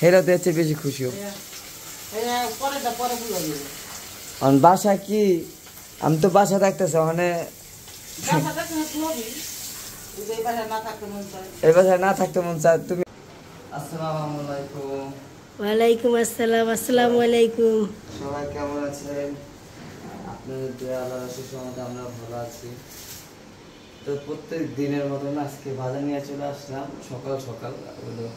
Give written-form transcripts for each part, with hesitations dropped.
হেরা তো হচ্ছে বেশি খুশি বাসা কি আমি তো বাসা থাকতেছে ওখানে এই বাসায় না থাকতে মন চায় তুমি আসসালামু আলাইকুম ওয়ালাইকুম আসসালাম আসসালামু আলাইকুম সবাই কেমন আছেন আপনাদের দোয়া আল্লাহর আশীর্বাদে আমরা ভালো আছি তো প্রত্যেক দিনের মতন আজকে বাজার নিয়ে চলে আসলাম সকাল সকাল হলো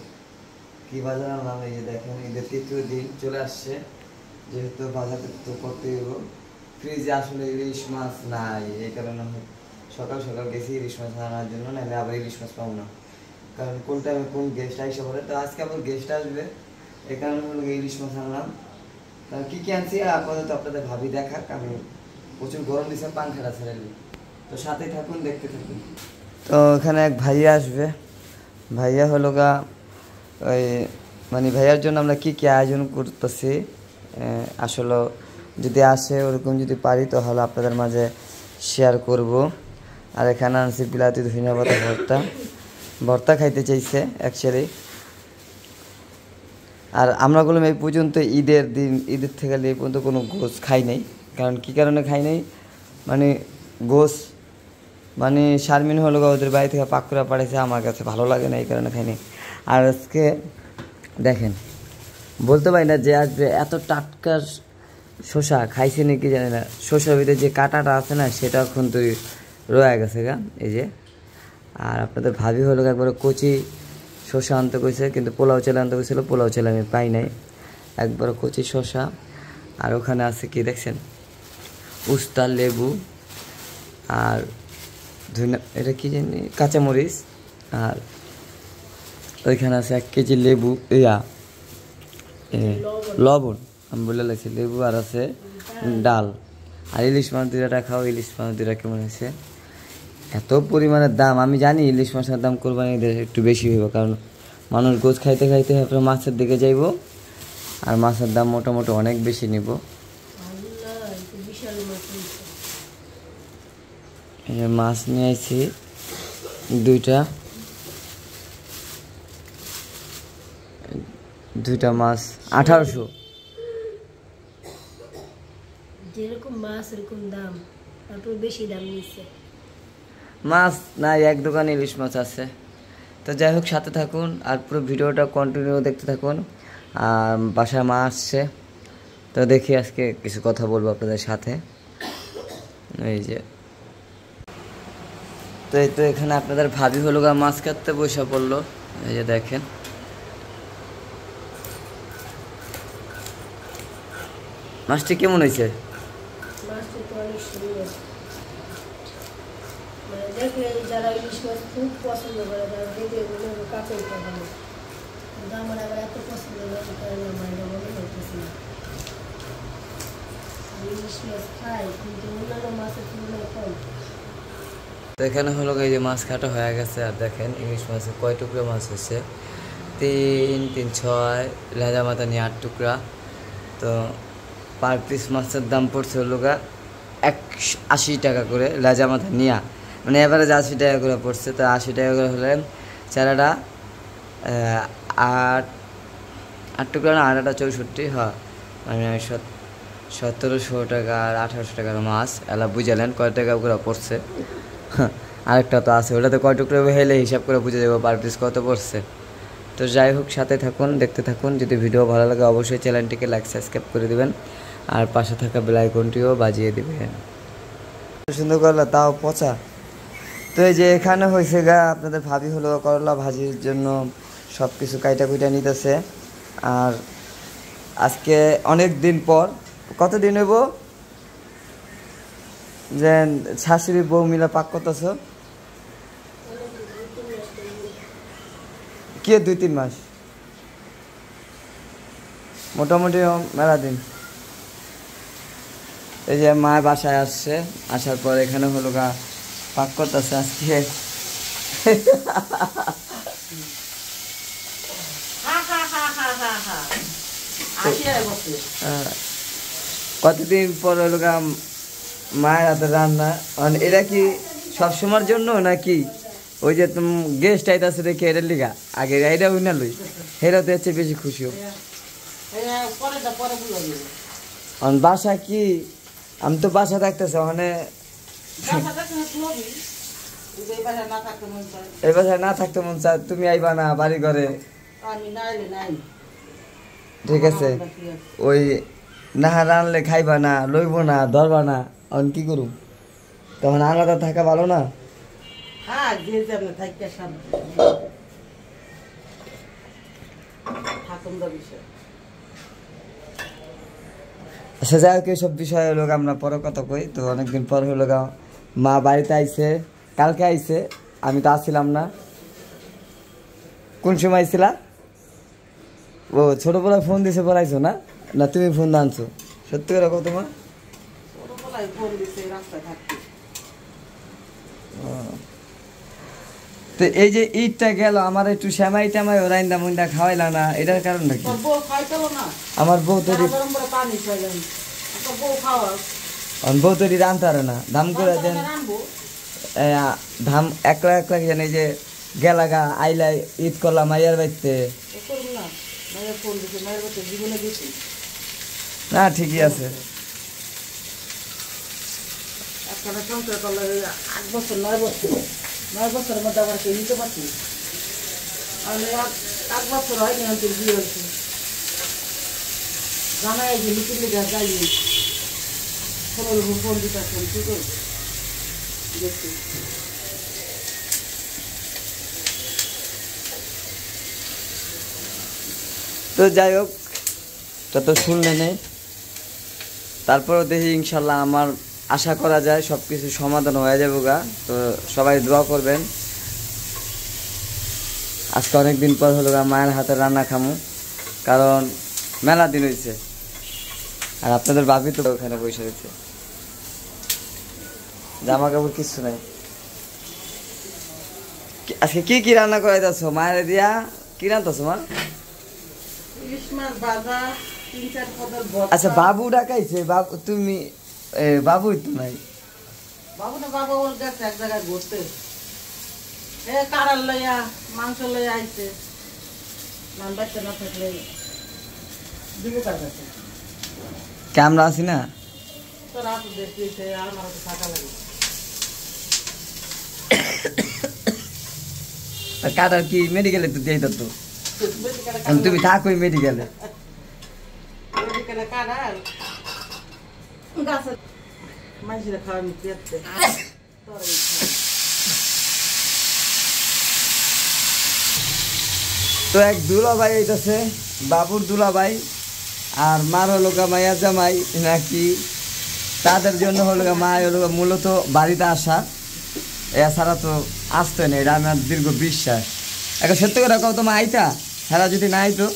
কি বাজার আনলাম এই যে দেখেন ঈদের তৃতীয় দিন চলে আসছে যেহেতু বাজার তো করতেই হবো ফ্রিজে আসলে ইলিশ মাছ নাই এই কারণে সকাল সকাল গেছি ইলিশ মাছ আনার জন্য নাহলে আবার ইলিশ মাছ পাবো না কারণ কোন টাইমে কোন গেস্ট আইসা পড়ে তো আজকে আবার গেস্ট আসবে এই কারণে হলো ইলিশ মাছ আনলাম কারণ কী কী আনছি আপাতত আপনাদের ভাবি দেখাক আমি প্রচুর গরম দিচ্ছে পাংখাটা ছেড়ে দিই তো সাথে থাকুন দেখতে থাকুন তো এখানে এক ভাইয়া আসবে ভাইয়া হলো গা ওই মানে ভাইয়ার জন্য আমরা কী কী আয়োজন করতেছি আসলে যদি আসে ওরকম যদি পারি তাহলে আপনাদের মাঝে শেয়ার করব আর এখানে আনছি বিলাতি ধনিয়া পাতা ভর্তা খাইতে চাইছে অ্যাকচুয়ালি আর আমরাগুলো এই পর্যন্ত ঈদের থেকে এই পর্যন্ত কোনো গোশ খাই নাই কারণ কী কারণে খাই নাই মানে গোশ মানে শারমিন হলো ওদের বাড়ি থেকে পাকুড়া পাড়েছে আমার কাছে ভালো লাগে না এই কারণে খাই নাই আর আজকে দেখেন বলতে পারি না যে আজকে এত টাটকা শসা খাইছে নাকি জানি না শসার ভিতরে যে কাঁটাটা আছে না সেটা এখন তো রয়ে গেছে গা এই যে আর আপনাদের ভাবি হলো একবারে কচি শসা আনতে কইছে কিন্তু পোলাও চাল আনতে কইছিল পোলাও চাল আমি পাই নাই একবার কচি শসা আর ওখানে আছে কি দেখছেন উস্তা লেবু আর এটা কি জানি কাঁচামরিচ আর ওইখানে আছে 1 কেজি লেবু লবণ আমি বলে লাগছি লেবু আর আছে ডাল আর ইলিশ মাছ 2টা খাও ইলিশ মাছ 2টা কেমন হয়েছে এত পরিমাণের দাম আমি জানি ইলিশ মাছের দাম কোরবানিদের একটু বেশি হইব কারণ মানুষ গোছ খাইতে খাইতে আপনার মাছের দিকে যাইব আর মাছের দাম মোটামুটি অনেক বেশি নিব মাছ নিয়ে আসছি 2টা মাছ 1800 যেরকম মাছ এরকম দাম তারপর বেশি দাম নিচ্ছে মাছ না এক দোকানে ইলিশ মাছ আছে তো যাই হোক সাথে থাকুন আর পুরো ভিডিওটা কন্টিনিউ দেখতে থাকুন আর বাসায় মা আসছে তো দেখি আজকে কিছু কথা বলবো আপনাদের সাথে এই যে তো এই তো এখানে আপনাদের ভাবি হলো গা মাছ কাটতে বসে পড়লো এই যে দেখেন মাছটি কেমন হয়েছে যারা ইলিশ মাছ খুব পছন্দ করে তারা দেখে কাছে আমার আবার এত পছন্দ করে মনে হইতেছে না ইলিশ মাছ খাই কিন্তু অন্যান্য মাছের তুলনায় কম তো এখানে হলো এই যে মাছ কাটা হয়ে গেছে আর দেখেন ইলিশ মাছে কয় টুকরা মাছ হচ্ছে 3, 3, 6 লেজা মাথা নিয়ে 8 টুকরা তো পার পিস মাছের দাম পড়ছে হলো গা 80 টাকা করে লেজা মাথা নিয়া মানে এভারেজ 80 টাকা করে পড়ছে তো 80 টাকা করে হলে চারাটা 8 টুকরা না 8টা 64 হয় মানে 1700 টাকা আর 1800 টাকার মাছ এলা বুঝালেন কয় টাকা করে পড়ছে আরেকটা তো আছে ওটাতে কয় টুকরা হেলে হিসাব করে বুঝে দেবো পার পিস কত পড়ছে তো যাই হোক সাথে থাকুন দেখতে থাকুন যদি ভিডিও ভালো লাগে অবশ্যই চ্যানেলটিকে লাইক সাবস্ক্রাইব করে দেবেন আর পাশে থাকা বেল আইকনটিও বাজিয়ে দেবেন সুন্দর করলা তাও পচা তো এই যে এখানে হয়েছে গা আপনাদের ভাবি হলো করলা ভাজির জন্য সব কিছু কাইটা কুইটা নিতেছে আর আজকে অনেক দিন পর কতদিন হইব যে শাশুড়ি বউ মিলা পাক করতেছ কি 2-3 মাস মোটামুটি মেলা দিন এই যে মা বাসায় আসছে আসার পর এখানে হলো গা পাক করতেছে আজকে কতদিন পর হলো গা মায়ের হাতে রান্না মানে এটা কি সবসময়ের জন্য নাকি ওই যে তুমি গেস্ট আইতাছে দেখে এটার লিগা আগে এইটা উইনা লই হেরা তো হচ্ছে বেশি খুশি হোক বাসা কি আমি তো বাসা থাকতেছে ওখানে এই বাসায় না থাকতে মন চায় তুমি আইবা না বাড়ি ঘরে ঠিক আছে ওই না রানলে খাইবা না লইব না ধরবা না এখন কি করুম তখন আলাদা থাকা ভালো না আচ্ছা যাই হোক এইসব বিষয় হলো আমরা পরে কথা কই তো অনেকদিন পর হলো মা বাড়িতে আইছে কালকে আইছে আমি তো আসছিলাম না কোন সময় আইছিলা ও ছোটবেলা ফোন দিছে পড়াইছো না না তুমি ফোন আনছো সত্যি করে কত তোমার তো এই যে ঈদটা গেল আমার একটু শ্যামাই টামাই রাইন্দা মুন্দা খাওয়াইলা না এটার কারণটা কি আমার বউ তৈরি বউ তৈরি রানতে পারে না দাম করে দেন ধাম একলা একলা জানি যে গেলাগা আইলাই ঈদ করলাম মাইয়ার বাড়িতে না ঠিকই আছে 9 বছরের মধ্যে আবার কেউ নিতে পারছি আমি 8 বছর হয়নি আমি বিয়ে হয়েছি জানাই যে নিতে লেগে যাইনি ফোন দিতে আসলাম কি করবো দেখছি তো যাই হোক তা তো শুনলে নেই তারপরেও দেখি ইনশাল্লাহ আমার আশা করা যায় সব কিছু সমাধান হয়ে যাবে গা তো সবাই দোয়া করবেন আজকে অনেক দিন পর হলো গা মায়ের হাতে রান্না খামু কারণ মেলা দিন হয়েছে আর আপনাদের ভাবি তো ওখানে বসে রয়েছে জামা কাপড় কিছু নাই আজকে কি কি রান্না করাইতেছ মায়ের দিয়া কি রান্নাছ মা আচ্ছা বাবু ডাকাইছে বাবু তুমি বাবুই তো নাই বাবু না বাবা ওর গেছে এক জায়গায় ঘুরতে কারার লইয়া মাংস লইয়া আইছে নাম বাচ্চা না থাকলে দিব কার কাছে ক্যামেরা আছি না তোর আপু দেখতেছে আমার তো থাকা লাগে কাটার কি মেডিকেলে তো দিয়ে তো তুমি থাকোই মেডিকেলে মেডিকেলে কাটার গাছে মানুষের খাওয়ানি পেতে তো এক দুলাভাই আইতাছে বাবুর দুলাভাই আর মার হলো মাইয়া জামাই নাকি তাদের জন্য হলো মা হলো মূলত বাড়িতে আসা এছাড়া তো আসতো না এটা আমার দীর্ঘ বিশ্বাস এখন সত্যি করে কত মা আইতা সারা যদি না আইতো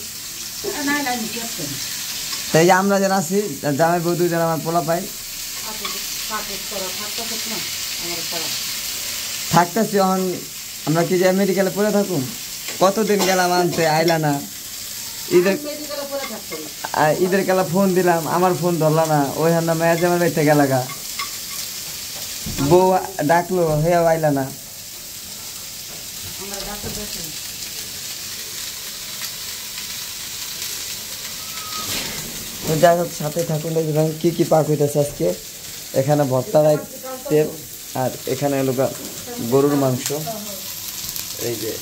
তাই যে আমরা যেন আছি জামাই বউ দুজন আমার পোলা পাই থাকতেছি এখন আমরা কি যে মেডিকেলে পড়ে থাকুম কতদিন গেলাম আনতে আইলা না ঈদের কালা ফোন দিলাম আমার ফোন ধরলা না ওই হান্না মেয়াজ আমার বাড়িতে গেলাগা বউ ডাকলো হেয়াও আইলা না যাই হোক সাথে থাকুন কি কি পাক হইতেছে আজকে এখানে ভর্তা তেল আর এখানে হলো গরুর মাংস এই যে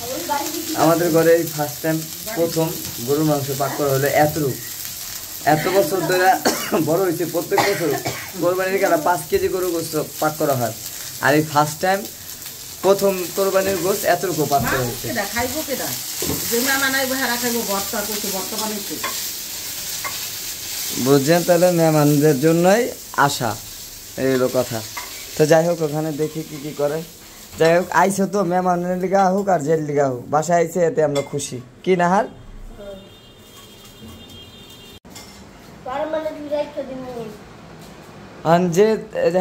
আমাদের ঘরে এই ফার্স্ট টাইম প্রথম গরুর মাংস পাক করা হলো এত বছর ধরে বড় হয়েছে প্রত্যেক বছর কোরবানির গেলে 5 কেজি গরু গোস্ত পাক করা হয় আর এই ফার্স্ট টাইম প্রথম কোরবানির গোস্ত এতটুকু পাক করা হয়েছে বুঝছেন তাহলে মেহমানদের জন্যই আসা এই হলো কথা তো যাই হোক ওখানে দেখি কি কি করে যাই হোক আইসো তো মেহমানের লিগা হোক আর জেল লিগা হোক বাসায় আইসে এতে আমরা খুশি কি না হার যে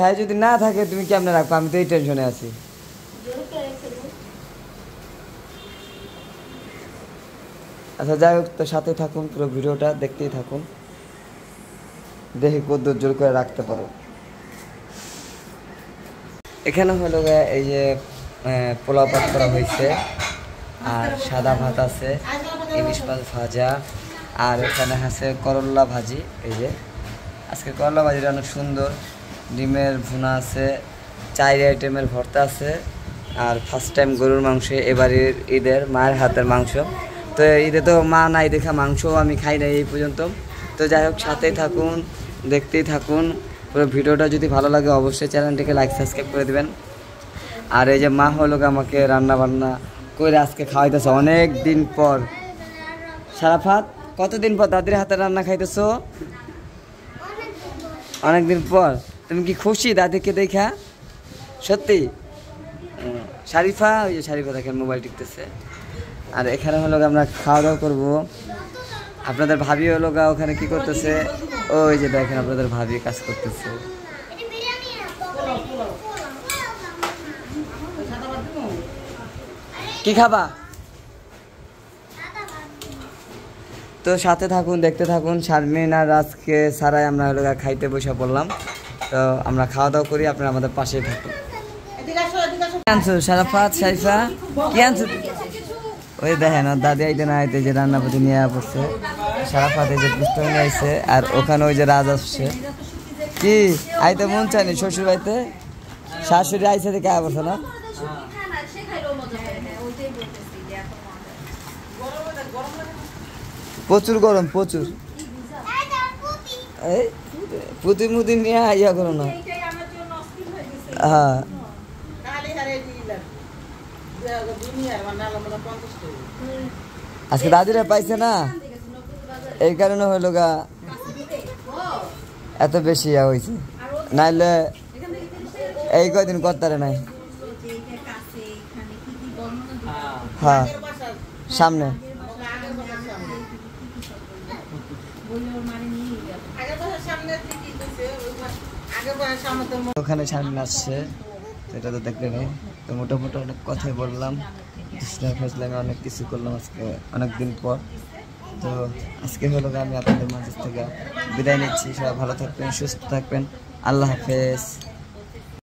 হ্যাঁ যদি না থাকে তুমি কেমনে রাখবো আমি তো এই টেনশনে আছি আচ্ছা যাই হোক তো সাথে থাকুন পুরো ভিডিওটা দেখতেই থাকুন দেখি কদ্দুর জোর করে রাখতে পারো এখানে হলো এই যে পোলাও পাক করা হয়েছে, আর সাদা ভাত আছে, ইলিশ মাছ ভাজা, আর এখানে আছে করল্লা ভাজি। এই যে আজকে করল্লা ভাজিটা অনেক সুন্দর, ডিমের ভুনা আছে, 4 আইটেমের ভর্তা আছে, আর ফার্স্ট টাইম গরুর মাংস এবারের ঈদের মায়ের হাতের মাংস। তো ঈদে তো মা নাই দেখা মাংসও আমি খাই নাই এই পর্যন্ত। তো যাই হোক, সাথেই থাকুন, দেখতেই থাকুন পুরো ভিডিওটা। যদি ভালো লাগে অবশ্যই চ্যানেলটিকে লাইক সাবস্ক্রাইব করে দেবেন। আর এই যে মা হলো আমাকে রান্না বান্না করে আজকে খাওয়াইতেছে অনেক দিন পর। সারাফাত, কতদিন পর দাদির হাতে রান্না খাইতেছো? অনেক দিন পর। তুমি কি খুশি দাদিকে দেখা? সত্যি? শারিফা, ওই যে শারিফা দেখেন মোবাইল টিপতেছে। আর এখানে হলো আমরা খাওয়া দাওয়া করবো। আপনাদের ভাবি হলো ওখানে কি করতেছে? ওই যে দেখেন আপনাদের ভাবি কাজ করতেছে। কি খাবা? তো সাথে থাকুন, দেখতে থাকুন। শারমিন আর আজকে সারাই আমরা হলো খাইতে বসে পড়লাম। তো আমরা খাওয়া দাওয়া করি, আপনারা আমাদের পাশেই থাকুন। কি আনছো সারাফাত, শারিফা? কি আনছো? ওই দেখেন দাদি আইতে না আইতে যে রান্নাপাতি নিয়ে পড়ছে। সারাফাত এই যে পুস্তক নিয়ে আইছে, আর ওখানে ওই যে রাজ আসছে। কি আইতে মন চায়নি শ্বশুর বাড়িতে? শাশুড়ি আইসে দেখে আয়া পড়ছে না? প্রচুর গরম, প্রচুর। এই পুঁতি মুতি নিয়ে ইয়া করো না। হ্যাঁ, আজকে দাদিরা পাইছে না, এই কারণে হইল গা এত বেশি ইয়া হয়েছে, নাইলে এই কয়দিন করতারে নাই। হ্যাঁ, সামনে ওখানে সামনে আসছে, এটা তো দেখলে নেই। তো মোটামুটি অনেক কথাই বললাম, আমি অনেক কিছু করলাম আজকে অনেক দিন পর। তো আজকে হলো আমি আপনাদের মাঝে থেকে বিদায় নিচ্ছি। সবাই ভালো থাকবেন, সুস্থ থাকবেন। আল্লাহ হাফেজ।